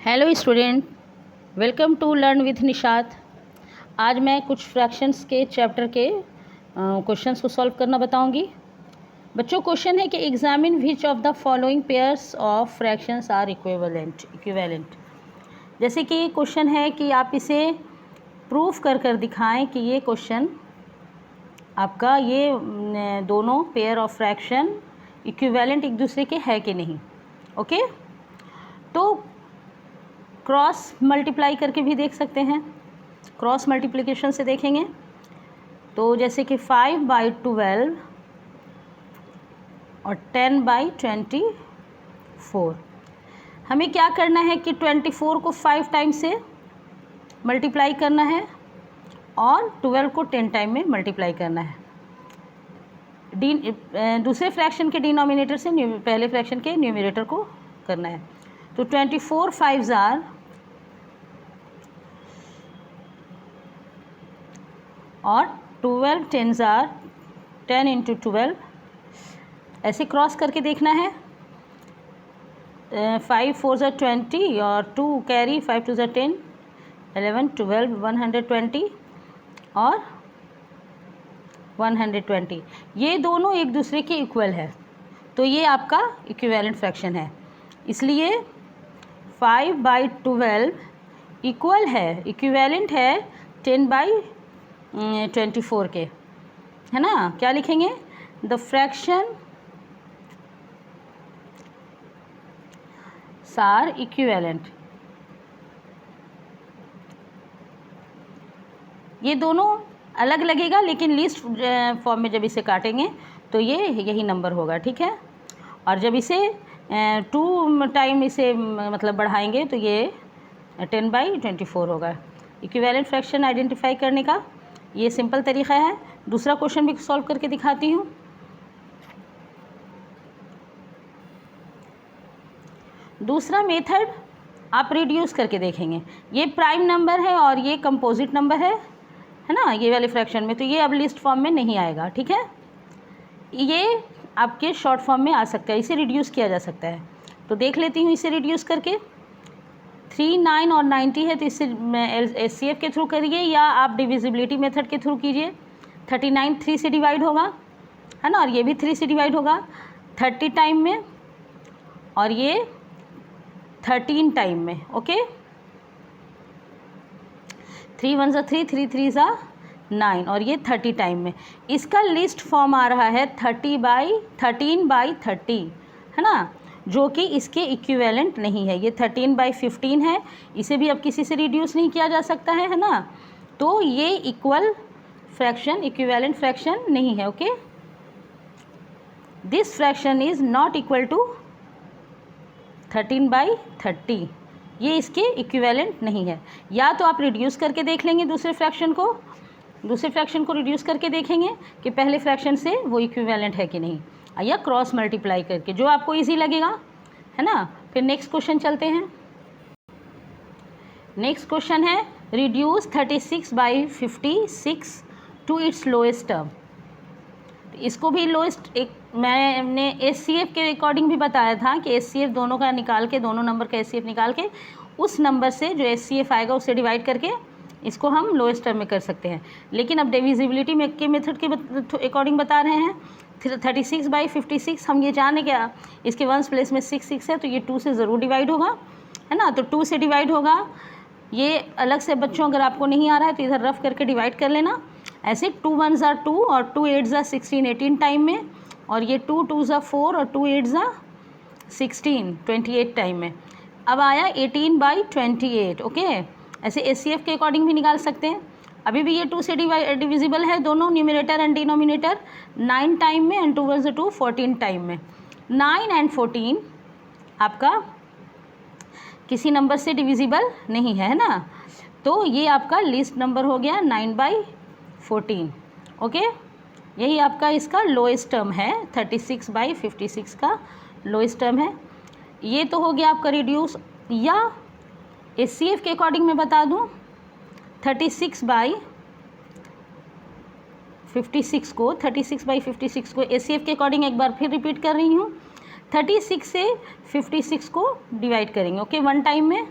Hello student, welcome to learn with Nishat. आज मैं कुछ फ्रैक्शंस के चैप्टर के क्वेश्चंस को सॉल्व करना बताऊंगी। बच्चों, क्वेश्चन है कि examine which of the following pairs of fractions are equivalent. जैसे कि क्वेश्चन है कि आप इसे प्रूफ कर दिखाएं कि ये क्वेश्चन आपका ये दोनों पेयर ऑफ फ्रैक्शन इक्विवेलेंट एक दूसरे के है कि नहीं। ओके, तो क्रॉस मल्टीप्लाई करके भी देख सकते हैं। क्रॉस मल्टीप्लिकेशन से देखेंगे तो जैसे कि 5/12 और 10/24, हमें क्या करना है कि 24 को 5 टाइम से मल्टीप्लाई करना है और 12 को 10 टाइम में मल्टीप्लाई करना है। दूसरे फ्रैक्शन के डिनोमिनेटर से पहले फ्रैक्शन के न्यूमरेटर को करना है। तो 24 5s आर और 12 10s आर 10 × 12। ऐसे क्रॉस करके देखना है। 5 4s are 20 और 2 कैरी 5 2s are 10 11 12 120 और 120। ये दोनों एक दूसरे के इक्वल है, तो ये आपका इक्विवेलेंट फ्रैक्शन है। इसलिए 5/12 इक्वल है, इक्विवेलेंट है 10/24 के, है ना। क्या लिखेंगे? The fraction are equivalent. ये दोनों अलग लगेगा, लेकिन लिस्ट फॉर्म में जब इसे काटेंगे तो ये यही नंबर होगा, ठीक है। और जब इसे 2 टाइम इसे मतलब बढ़ाएंगे तो ये 10/24 होगा। इक्विवेलेंट फ्रैक्शन आइडेंटिफाई करने का ये सिंपल तरीका है। दूसरा क्वेश्चन भी सॉल्व करके दिखाती हूँ। दूसरा मेथड आप रिड्यूस करके देखेंगे। ये प्राइम नंबर है और ये कंपोजिट नंबर है ना, ये वाले फ्रैक्शन में, तो ये अब लिस्ट फॉर्म में नहीं आएगा, ठीक है। ये आपके शॉर्ट फॉर्म में आ सकता है, इसे रिड्यूस किया जा सकता है। तो देख लेती हूँ इसे रिड्यूस करके। 3 9 और 90 है, तो इससे SCF के थ्रू करिए या आप डिविजिबिलिटी मेथड के थ्रू कीजिए। 39 3 से डिवाइड होगा, है ना, और ये भी 3 से डिवाइड होगा 30 टाइम में, और ये 13 टाइम में। Okay, 3 1s are 3 3 3s are 9 और ये 30 टाइम में। इसका लिस्ट फॉर्म आ रहा है 13/30, है ना, जो कि इसके इक्विवेलेंट नहीं है। ये 13/15 है, इसे भी अब किसी से रिड्यूस नहीं किया जा सकता है ना। तो ये इक्वल फ्रैक्शन, इक्विवेलेंट फ्रैक्शन नहीं है। Okay, this fraction is not equal to 13/30, ये इसके इक्विवेलेंट नहीं है। या तो आप रिड्यूस करके देख लेंगे दूसरे फ्रैक्शन को रिड्यूस करके देखेंगे कि पहले फ्रैक्शन से वो इक्विवेलेंट है कि नहीं, या क्रॉस मल्टीप्लाई करके, जो आपको इजी लगेगा, है ना। फिर नेक्स्ट क्वेश्चन चलते हैं। नेक्स्ट क्वेश्चन है reduce 36/56 to its lowest term. इसको भी लोएस्ट, एक मैंने SCF के अकॉर्डिंग भी बताया था कि SCF दोनों का निकाल के, दोनों नंबर का SCF निकाल के उस नंबर से जो SCF आएगा उससे डिवाइड करके इसको हम लोएस्ट टर्म में कर सकते हैं। लेकिन अब डिविजिबिलिटी में के मेथड के अकॉर्डिंग बता रहे हैं। 36/56 हम ये जाने क्या, इसके 1s प्लेस में 6 6 है, तो ये 2 से ज़रूर डिवाइड होगा, है ना। तो 2 से डिवाइड होगा। ये अलग से बच्चों अगर आपको नहीं आ रहा है तो इधर रफ करके डिवाइड कर लेना। ऐसे 2 1s are 2 और 2 8s are 16 18 टाइम में, और ये 2 2s are 4 और 2 8s are 16 28 टाइम में। अब आया 18/28। ओके, ऐसे SCF के अकॉर्डिंग भी निकाल सकते हैं। अभी भी ये 2 से डिविजिबल है, दोनों न्यूमरेटर एंड डिनोमिनेटर, 9 टाइम में एंड 2 1s are 2 14 टाइम में। 9 और 14 आपका किसी नंबर से डिविजिबल नहीं है ना, तो ये आपका लीस्ट नंबर हो गया 9/14। ओके, यही आपका इसका लोएस्ट टर्म है, 36/56 का लोएस्ट टर्म है। ये तो हो गया आपका रिड्यूस। या SCF के अकॉर्डिंग मैं बता दूं, 36/56 को SCF के अकॉर्डिंग एक बार फिर रिपीट कर रही हूँ। 36 से 56 को डिवाइड करेंगे। ओके, 1 टाइम में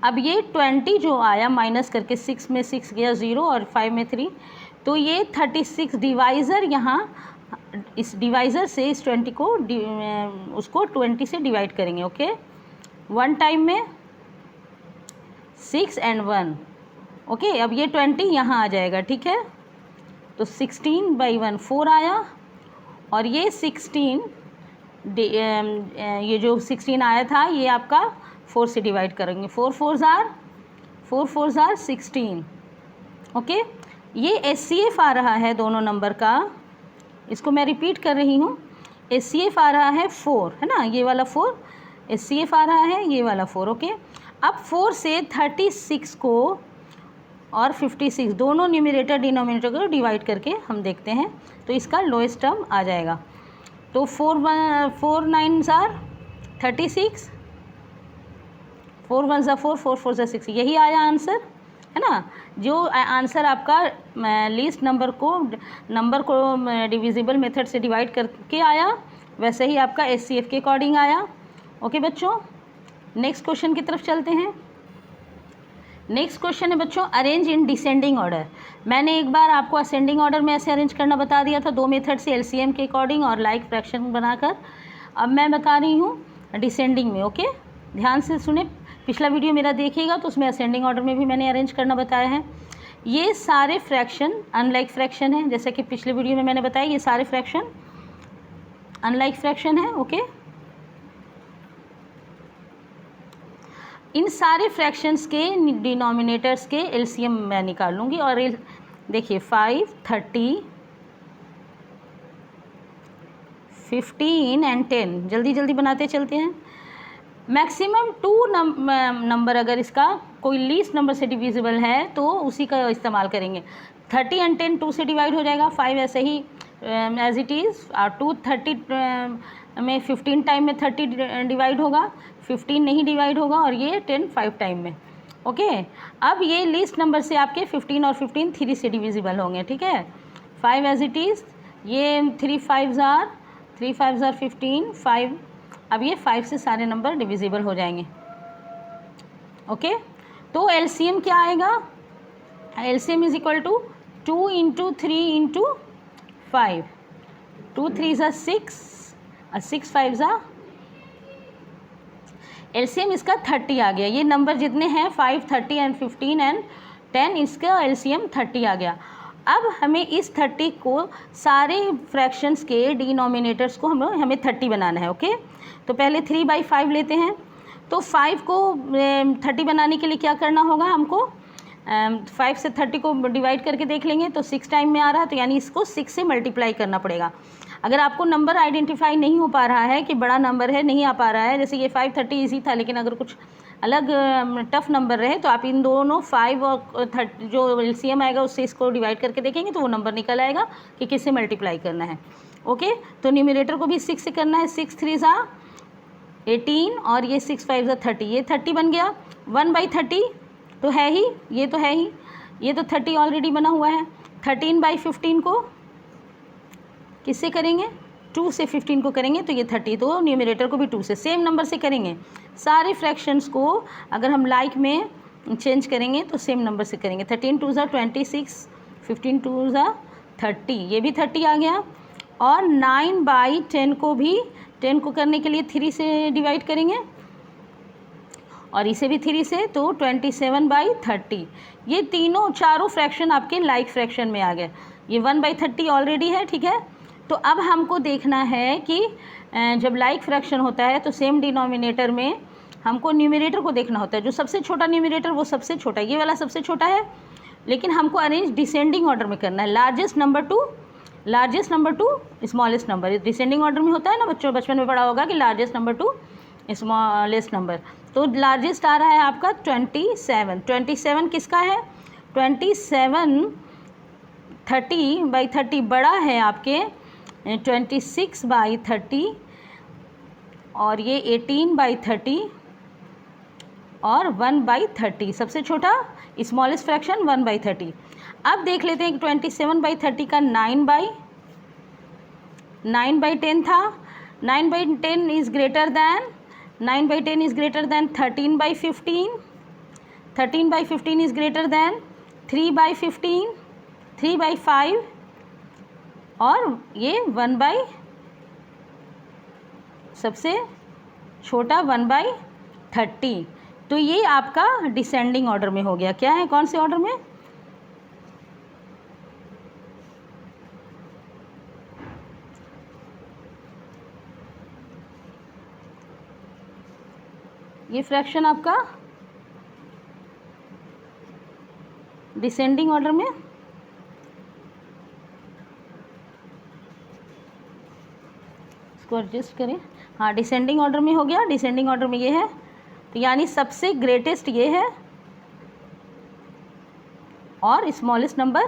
अब ये 20 जो आया माइनस करके 6 में 6 गया 0 और 5 में 3, तो ये 36 डिवाइज़र यहाँ इस डिवाइज़र से इस 20 को उसको 20 से डिवाइड करेंगे। ओके, 1 टाइम में 6 एंड 1। ओके, अब ये 20 यहाँ आ जाएगा, ठीक है। तो 16/1 4 आया, और ये 16 ये जो 16 आया था ये आपका 4 से डिवाइड करेंगे। 4 4 ज़ार 16। ओके, ये HCF आ रहा है दोनों नंबर का, इसको मैं रिपीट कर रही हूँ। HCF आ रहा है 4, है ना, ये वाला 4 HCF आ रहा है, ये वाला 4। ओके, अब 4 से 36 को और 56 दोनों न्यूमरेटर डिनोमिनेटर को डिवाइड करके हम देखते हैं, तो इसका लोएस्ट टर्म आ जाएगा। तो 4 9 ज़ार 36, 4 1 ज़ा 4, 4 4 ज़ा 6, यही आया आंसर, है ना। जो आंसर आपका लीस्ट नंबर को डिविजिबल मेथड से डिवाइड करके आया, वैसे ही आपका HCF के अकॉर्डिंग आया। ओके बच्चों, नेक्स्ट क्वेश्चन की तरफ चलते हैं। नेक्स्ट क्वेश्चन है बच्चों, अरेंज इन डिसेंडिंग ऑर्डर। मैंने एक बार आपको असेंडिंग ऑर्डर में ऐसे अरेंज करना बता दिया था, 2 मेथड से, LCM के अकॉर्डिंग और लाइक फ्रैक्शन बनाकर। अब मैं बता रही हूँ डिसेंडिंग में। ओके, ध्यान से सुने, पिछला वीडियो मेरा देखिएगा तो उसमें असेंडिंग ऑर्डर में भी मैंने अरेंज करना बताया है। ये सारे फ्रैक्शन अनलाइक फ्रैक्शन है, जैसे कि पिछले वीडियो में मैंने बताया, ये सारे फ्रैक्शन अनलाइक फ्रैक्शन है। ओके, इन सारे फ्रैक्शंस के डिनोमिनेटर्स के LCM मैं निकाल लूँगी। और देखिए 5 30 15 एंड 10, जल्दी जल्दी बनाते चलते हैं। मैक्सिमम 2 नंबर अगर इसका कोई लीस्ट नंबर से डिविजिबल है तो उसी का इस्तेमाल करेंगे। 30 एंड 10 2 से डिवाइड हो जाएगा, 5 ऐसे ही एज इट इज़, और 2 30 में 15 टाइम में 30 डिवाइड होगा, 15 नहीं डिवाइड होगा, और ये 10 5 टाइम में। ओके, अब ये लीस्ट नंबर से आपके 15 और 15 3 से डिविजिबल होंगे, ठीक है। 5 एज इट इज़, ये 3 5 ज़ार 15 5। अब ये 5 से सारे नंबर डिविजिबल हो जाएंगे। ओके, तो LCM क्या आएगा? LCM इज इक्वल टू 2 × 3 × 5, 2 3 ज़ा 6 और 6 5 ज़ा। LCM इसका 30 आ गया। ये नंबर जितने हैं 5 30 एंड 15 एंड 10, इसका LCM 30 आ गया। अब हमें इस 30 को सारे फ्रैक्शंस के डिनोमिनेटर्स को हमें 30 बनाना है। ओके, तो पहले 3/5 लेते हैं। तो 5 को 30 बनाने के लिए क्या करना होगा हमको? 5 से 30 को डिवाइड करके देख लेंगे तो 6 टाइम में आ रहा है, तो यानी इसको 6 से मल्टीप्लाई करना पड़ेगा। अगर आपको नंबर आइडेंटिफाई नहीं हो पा रहा है कि बड़ा नंबर है, नहीं आ पा रहा है, जैसे ये 5 30 ईजी था, लेकिन अगर कुछ अलग टफ नंबर रहे तो आप इन दोनों 5 और 30 जो LCM आएगा उससे इसको डिवाइड करके देखेंगे तो वो नंबर निकल आएगा कि किससे मल्टीप्लाई करना है। ओके, तो न्यूमरेटर को भी 6 से करना है। 6 3 ज़ा 18 और ये 6 5 ज़ा 30, ये 30 बन गया। 1/30 तो है ही, ये तो है ही, ये तो 30 ऑलरेडी बना हुआ है। 13/15 को किससे करेंगे? 2 से 15 को करेंगे तो ये 30, तो न्यूमरेटर को भी 2 से सेम नंबर से करेंगे। सारे फ्रैक्शंस को अगर हम लाइक में चेंज करेंगे तो सेम नंबर से करेंगे। 13 2 ज़ा 26, 15 2 ज़ा 30, ये भी 30 आ गया। और 9/10 को भी 10 को करने के लिए 3 से डिवाइड करेंगे और इसे भी 3 से, तो 27/30। ये चारों फ्रैक्शन आपके लाइक फ्रैक्शन में आ गए। ये 1/30 ऑलरेडी है, ठीक है। तो अब हमको देखना है कि जब लाइक फ्रैक्शन होता है तो सेम डिनोमिनेटर में हमको न्यूमरेटर को देखना होता है। जो सबसे छोटा न्यूमरेटर वो सबसे छोटा, ये वाला सबसे छोटा है, लेकिन हमको अरेंज डिसेंडिंग ऑर्डर में करना है। Largest number two smallest number, descending order में होता है ना बच्चों, बचपन में पढ़ा होगा कि largest number two smallest number. तो लार्जेस्ट आ रहा है आपका 27। 27 किसका है? 27 30/30 बड़ा है आपके 26/30, और ये 18/30 और 1/30, सबसे छोटा स्मॉलेस्ट फ्रैक्शन 1/30। अब देख लेते हैं कि 27/30 का 9/10 था। 9/10 is greater than 13/15, 13/15 is greater than 3/15, 3/5 और ये 1/, सबसे छोटा 1/30। तो ये आपका डिसेंडिंग ऑर्डर में हो गया। क्या है, कौन से ऑर्डर में? ये फ्रैक्शन आपका डिसेंडिंग ऑर्डर में, इसको एडजस्ट करें, हाँ डिसेंडिंग ऑर्डर में हो गया। डिसेंडिंग ऑर्डर में ये है, तो यानी सबसे ग्रेटेस्ट ये है और स्मॉलेस्ट नंबर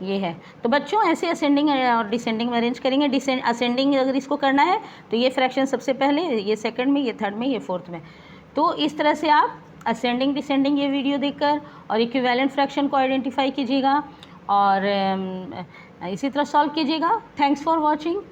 ये है। तो बच्चों ऐसे असेंडिंग और डिसेंडिंग में अरेंज करेंगे। असेंडिंग अगर इसको करना है तो ये फ्रैक्शन सबसे पहले, ये सेकंड में, ये थर्ड में, ये फोर्थ में। तो इस तरह से आप असेंडिंग डिसेंडिंग ये वीडियो देखकर और इक्विवेलेंट फ्रैक्शन को आइडेंटिफाई कीजिएगा और इसी तरह सॉल्व कीजिएगा। Thanks for watching.